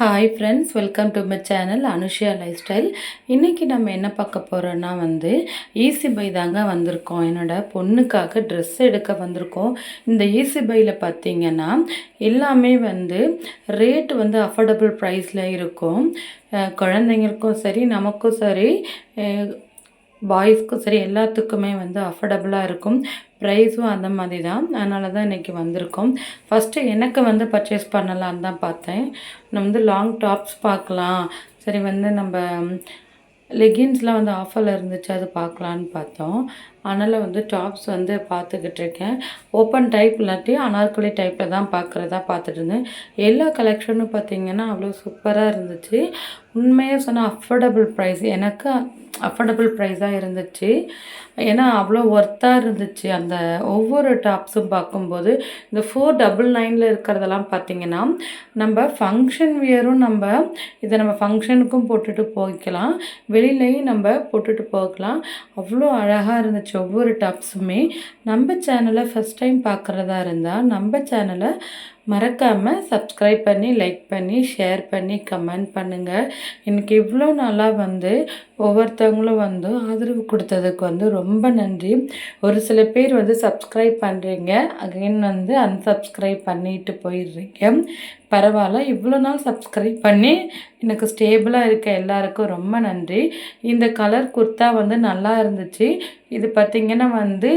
Hi friends, welcome to my channel Anushiya life style. இன்றைக்கி நம்ம என்ன பார்க்க போகிறோன்னா ஈஸி பை தாங்க வந்திருக்கோம். என்னோடய பொண்ணுக்காக ட்ரெஸ் எடுக்க வந்திருக்கோம். இந்த ஈஸி பையில் பார்த்திங்கன்னா எல்லாமே ரேட் அஃபோர்டபுள் ப்ரைஸில் இருக்கும். குழந்தைங்களுக்கும் சரி, நமக்கும் சரி, பாய்ஸ்க்கும் சரி, எல்லாத்துக்குமே அஃபோர்டபுளாக இருக்கும். ப்ரைஸும் அந்த மாதிரி தான். அதனால தான் இன்றைக்கி வந்திருக்கோம். ஃபஸ்ட்டு எனக்கு பர்ச்சேஸ் பண்ணலான்னு தான் பார்த்தேன். நான் லாங் டாப்ஸ் பார்க்கலாம், சரி நம்ம லெகின்ஸ்லாம் ஆஃபரில் இருந்துச்சு, அது பார்க்கலான்னு பார்த்தோம். அதனால் டாப்ஸ் பார்த்துக்கிட்டு இருக்கேன். ஓப்பன் டைப் இல்லாட்டி அனார்கலி டைப்பில் தான் பார்த்துட்டு இருந்தேன். எல்லா கலெக்ஷனும் பார்த்திங்கன்னா அவ்வளோ சூப்பராக இருந்துச்சு. உண்மையாக சொன்னால் அஃபோர்டபுள் ப்ரைஸ், எனக்கு அஃபோர்டபுள் ப்ரைஸாக இருந்துச்சு. ஏன்னா அவ்வளோ ஒர்த்தாக இருந்துச்சு. அந்த ஒவ்வொரு டாப்ஸும் பார்க்கும்போது இந்த 499 இருக்கிறதெல்லாம் பார்த்திங்கன்னா நம்ம ஃபங்க்ஷன் வியரும் நம்ம ஃபங்க்ஷனுக்கும் போட்டுட்டு போய்க்கலாம், வெளியிலையும் நம்ம போட்டுட்டு போகலாம். அவ்வளோ அழகாக இருந்துச்சு ஒவ்வொரு டாப்ஸுமே. நம்ம சேனலை ஃபஸ்ட் டைம் பார்க்குறதா இருந்தால் நம்ம சேனலை மறக்காமல் சப்ஸ்கிரைப் பண்ணி, லைக் பண்ணி, ஷேர் பண்ணி, கமெண்ட் பண்ணுங்கள். எனக்கு இவ்வளோ நாளாக ஒவ்வொருத்தவங்களும் ஆதரவு கொடுத்ததுக்கு ரொம்ப நன்றி. ஒரு சில பேர் சப்ஸ்கிரைப் பண்ணுறீங்க, அகைன் அன்சப்ஸ்கிரைப் பண்ணிட்டு போயிடுறீங்க. பரவாயில்ல, இவ்வளோ நாள் சப்ஸ்கிரைப் பண்ணி எனக்கு ஸ்டேபிளாக இருக்க எல்லாருக்கும் ரொம்ப நன்றி. இந்த கலர் குர்த்தா நல்லா இருந்துச்சு. இது பார்த்திங்கன்னா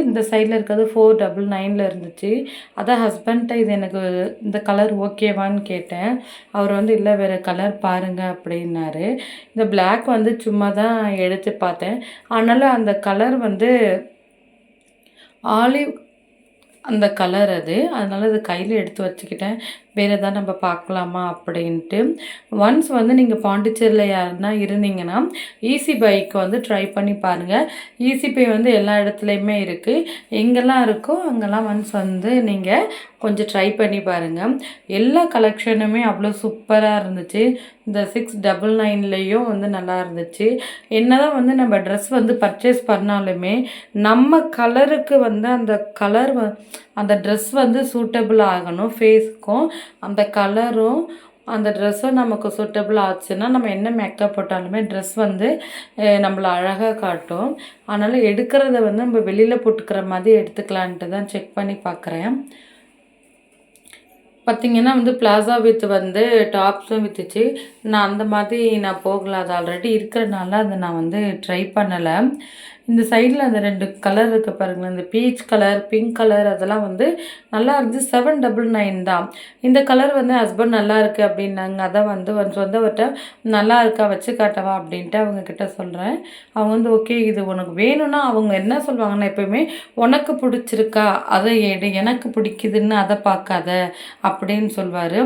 இந்த சைடில் இருக்கிறது 499 இருந்துச்சு. அதான் ஹஸ்பண்ட்டை இது எனக்கு இந்த கலர் ஓகேவான்னு கேட்டேன். அவர் இல்லை, வேறு கலர் பாருங்கள் அப்படின்னாரு. இந்த பிளாக் சும்மா தான் எடுத்து பார்த்தேன். அதனால் அந்த கலர் ஆலிவ் அந்த கலர் அதனால் அது கையில் எடுத்து வச்சுக்கிட்டேன். வேறு எதாவது நம்ம பார்க்கலாமா அப்படின்ட்டு. ஒன்ஸ் நீங்கள் பாண்டிச்சேரியில் யாருன்னா இருந்தீங்கன்னா ஈஸி பைக்கு ட்ரை பண்ணி பாருங்கள். ஈஸி பை எல்லா இடத்துலையுமே இருக்குது. எங்கெல்லாம் இருக்கோ அங்கெல்லாம் ஒன்ஸ் நீங்கள் கொஞ்சம் ட்ரை பண்ணி பாருங்கள். எல்லா கலெக்ஷனுமே அவ்வளோ சூப்பராக இருந்துச்சு. இந்த 699லேயும் நல்லா இருந்துச்சு. என்ன தான் நம்ம ட்ரெஸ் பர்ச்சேஸ் பண்ணாலுமே நம்ம கலருக்கு அந்த கலர் அந்த ட்ரெஸ் சூட்டபிள் ஆகணும். ஃபேஸுக்கும் அந்த கலரும் அந்த ட்ரெஸ்ஸும் நமக்கு சூட்டபிள் ஆச்சுன்னா நம்ம என்ன மேக்கப் போட்டாலுமே ட்ரெஸ் நம்மளை அழகாக காட்டும். அதனால் எடுக்கிறத நம்ம வெளியில் போட்டுக்கிற மாதிரி எடுத்துக்கலான்ட்டு தான் செக் பண்ணி பார்க்குறேன். பார்த்திங்கன்னா பிளாசா வித் டாப்ஸும் விற்றுச்சு. நான் அந்த மாதிரி நான் போகலை, அது ஆல்ரெடி இருக்கிறனால அதை நான் ட்ரை பண்ணலை. இந்த சைடில் அந்த 2 கலர் இருக்குது பாருங்களேன், இந்த பீச் கலர், பிங்க் கலர், அதெல்லாம் நல்லா இருந்துச்சு. 799 தான். இந்த கலர் ஹஸ்பண்ட் நல்லா இருக்குது அப்படின்னாங்க. அதான் அவர்கிட்ட நல்லா இருக்கா, வச்சு காட்டவா அப்படின்ட்டு அவங்கக்கிட்ட சொல்கிறேன். அவங்க ஓகே, இது உனக்கு வேணும்னா அவங்க என்ன சொல்லுவாங்கன்னா எப்போயுமே உனக்கு பிடிச்சிருக்கா அதை எடு, எனக்கு பிடிக்குதுன்னு அதை பார்க்காத அப்படின்னு சொல்வார்.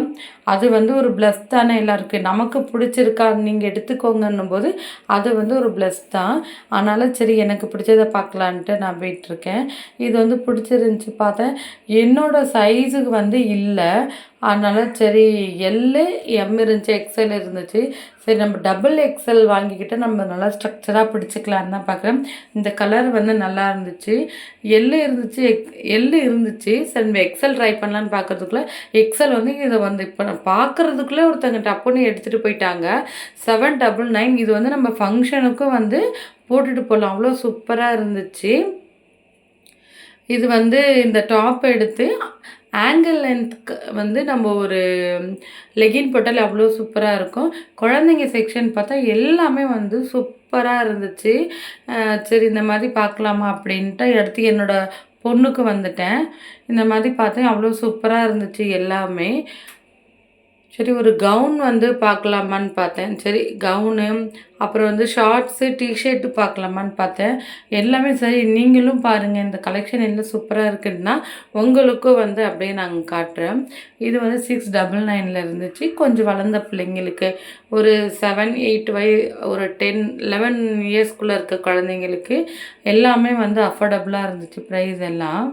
அது ஒரு ப்ளஸ் தானே எல்லாருக்கும். நமக்கு பிடிச்சிருக்கா நீங்கள் எடுத்துக்கோங்கன்னும் போது அது ஒரு ப்ளஸ் தான். அதனால் சரி எனக்கு பிடிச்சதை பார்க்கலான்ட்டு நான் போயிட்டுருக்கேன். இது பிடிச்சிருந்துச்சி பார்த்தேன். என்னோடய சைஸுக்கு இல்லை. அதனால் சரி எல்லு, எம் இருந்துச்சு, எக்ஸ்எல் இருந்துச்சு. சரி நம்ம டபுள் எக்ஸ்எல் வாங்கிக்கிட்டு நம்ம நல்லா ஸ்ட்ரக்சராக பிடிச்சிக்கலான்னு தான் பார்க்குறேன். இந்த கலர் நல்லா இருந்துச்சு. எல்லு இருந்துச்சு. சரி நம்ம எக்ஸ்எல் ட்ரை பண்ணலான்னு பார்க்குறதுக்குள்ளே எக்ஸ்எல் இதை இப்போ நான் பார்க்குறதுக்குள்ளே ஒருத்தங்க டப்புன்னு எடுத்துகிட்டு போயிட்டாங்க. 799. இது நம்ம ஃபங்க்ஷனுக்கும் போட்டுட்டு போகலாம், அவ்வளோ சூப்பராக இருந்துச்சு. இது இந்த டாப் எடுத்து ஆங்கிள் லென்த்துக்கு நம்ம ஒரு லெகின் போட்டால் அவ்வளோ சூப்பராக இருக்கும். குழந்தைங்க செக்ஷன் பார்த்தா எல்லாமே சூப்பராக இருந்துச்சு. சரி இந்த மாதிரி பார்க்கலாமா அப்படின்ட்டு எடுத்து என்னோடய பொண்ணுக்கு வந்துட்டேன். இந்த மாதிரி பார்த்தேன், அவ்வளோ சூப்பராக இருந்துச்சு எல்லாமே. சரி ஒரு கவுன் பார்க்கலாமான்னு பார்த்தேன். சரி கவுனு, அப்புறம் ஷார்ட்ஸு, டிஷர்ட்டு பார்க்கலாமான்னு பார்த்தேன். எல்லாமே சரி நீங்களும் பாருங்கள், இந்த கலெக்ஷன் எல்லாம் சூப்பராக இருக்குன்னா உங்களுக்கும் அப்படியே நாங்கள் காட்டுறேன். இது 699 இருந்துச்சு. கொஞ்சம் வளர்ந்த பிள்ளைங்களுக்கு, ஒரு 7, 8 ஒரு 10, 11 இயர்ஸ்குள்ளே இருக்க குழந்தைங்களுக்கு எல்லாமே அஃபோர்டபுளாக இருந்துச்சு ப்ரைஸ் எல்லாம்.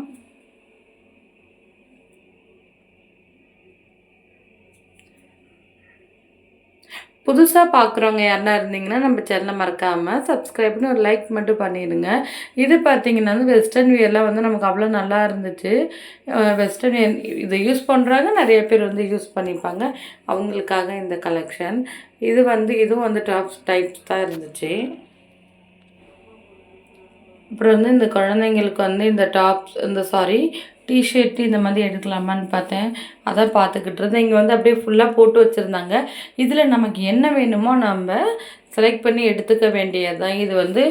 புதுசா பார்க்குறவங்க யாருனா இருந்தீங்கன்னா, நம்ம சேனல மறக்காம சப்ஸ்கிரைப்னு ஒரு லைக் மட்டும் பண்ணிடுங்க. இது பார்த்தீங்கன்னா வந்து வெஸ்டர்ன் வியர்லாம் வந்து நமக்கு அவ்வளோ நல்லா இருந்துச்சு. வெஸ்டர்ன் வியர் இத யூஸ் பண்றாங்க. நெறைய பேர் வந்து யூஸ் பண்ணிப்பாங்க. அவங்களுக்காக இந்த கலெக்ஷன். இதுவும் வந்து டாப்ஸ் டைப்ஸ் தான் இருந்துச்சு. அப்புறம் வந்து இந்த குழந்தைங்களுக்கு வந்து இந்த டாப்ஸ் டீ ஷர்ட் இந்த மாதிரி எடுக்கலாமான்னு பார்த்தேன். அதான் பார்த்துக்கிட்டு இருந்தேன். இங்கே வந்து அப்படியே ஃபுல்லாக போட்டு வச்சுருந்தாங்க. இதில் நமக்கு என்ன வேணுமோ நம்ப செலக்ட் பண்ணி எடுத்துக்க வேண்டியது தான். இது வந்து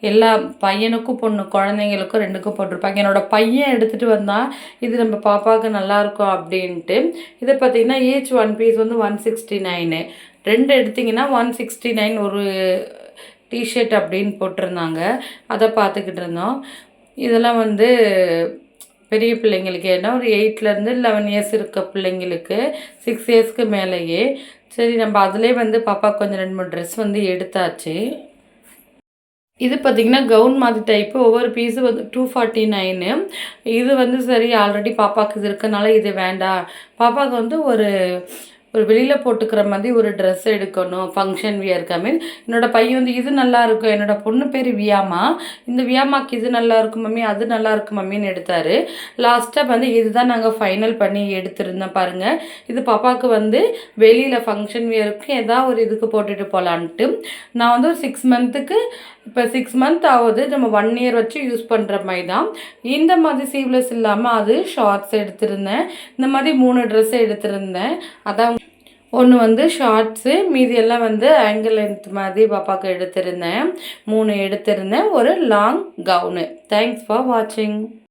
எல்லா பையனுக்கும், குழந்தைங்களுக்கும் 2க்கும் போட்டிருப்பாங்க. என்னோட பையன் எடுத்துகிட்டு வந்தான். இது நம்ம பாப்பாவுக்கு நல்லாயிருக்கும் அப்படின்ட்டு. இதை பார்த்தீங்கன்னா ஈச் ஒன் பீஸ் வந்து 169. 2 எடுத்தீங்கன்னா 169 ஒரு டிஷர்ட் அப்படின்னு போட்டிருந்தாங்க. அதை பார்த்துக்கிட்டு இருந்தோம். இதெல்லாம் வந்து பெரிய பிள்ளைங்களுக்கு ஏன்னா ஒரு 8லேருந்து 11 இயர்ஸ் இருக்க பிள்ளைங்களுக்கு 6 இயர்ஸ்க்கு மேலேயே. சரி நம்ம அதிலே வந்து பாப்பாவுக்கு கொஞ்சம் 2, 3 ட்ரெஸ் வந்து எடுத்தாச்சு. இது பார்த்தீங்கன்னா கவுன் மாதிரி டைப்பு. ஒவ்வொரு பீஸு வந்து 249. இது வந்து சரி ஆல்ரெடி பாப்பாவுக்கு இது இருக்கனால இது வேண்டாம். பாப்பாவுக்கு வந்து ஒரு ஒரு வெளியில் போட்டுக்கிற மாதிரி ஒரு ட்ரெஸ் எடுக்கணும் ஃபங்க்ஷன் வியருக்கு. ஐ மீன் என்னோடய பையன் வந்து இது நல்லாயிருக்கும். என்னோடய பொண்ணு பேர் வியாமா. இந்த வியாமாக்கு இது நல்லாயிருக்கும் மம்மி, அது நல்லாயிருக்கும் மம்மின்னு எடுத்தார். லாஸ்ட்டாக வந்து இதுதான் நாங்கள் ஃபைனல் பண்ணி எடுத்திருந்தோம் பாருங்கள். இது பாப்பாவுக்கு வந்து வெளியில் ஃபங்க்ஷன் வியருக்கு ஏதாவது ஒரு இதுக்கு போட்டுட்டு போகலான்ட்டு நான் வந்து ஒரு 6 மந்த்துக்கு இப்போ 6 மந்த் ஆகுது. நம்ம 1 இயர் வச்சு யூஸ் பண்ணுற மாதிரி தான். இந்த மாதிரி சீவ்லெஸ் இல்லாமல் அது ஷார்ட்ஸ் எடுத்திருந்தேன். இந்த மாதிரி 3 ட்ரெஸ் எடுத்திருந்தேன். அதான் ஒன்று வந்து ஷார்ட்ஸு, மீதி எல்லாம் வந்து ஆங்கிள் லென்த் மாதிரி பாப்பாவுக்கு எடுத்திருந்தேன். 3 எடுத்திருந்தேன். ஒரு லாங் கவுனு. தேங்க்ஸ் ஃபார் வாட்சிங்.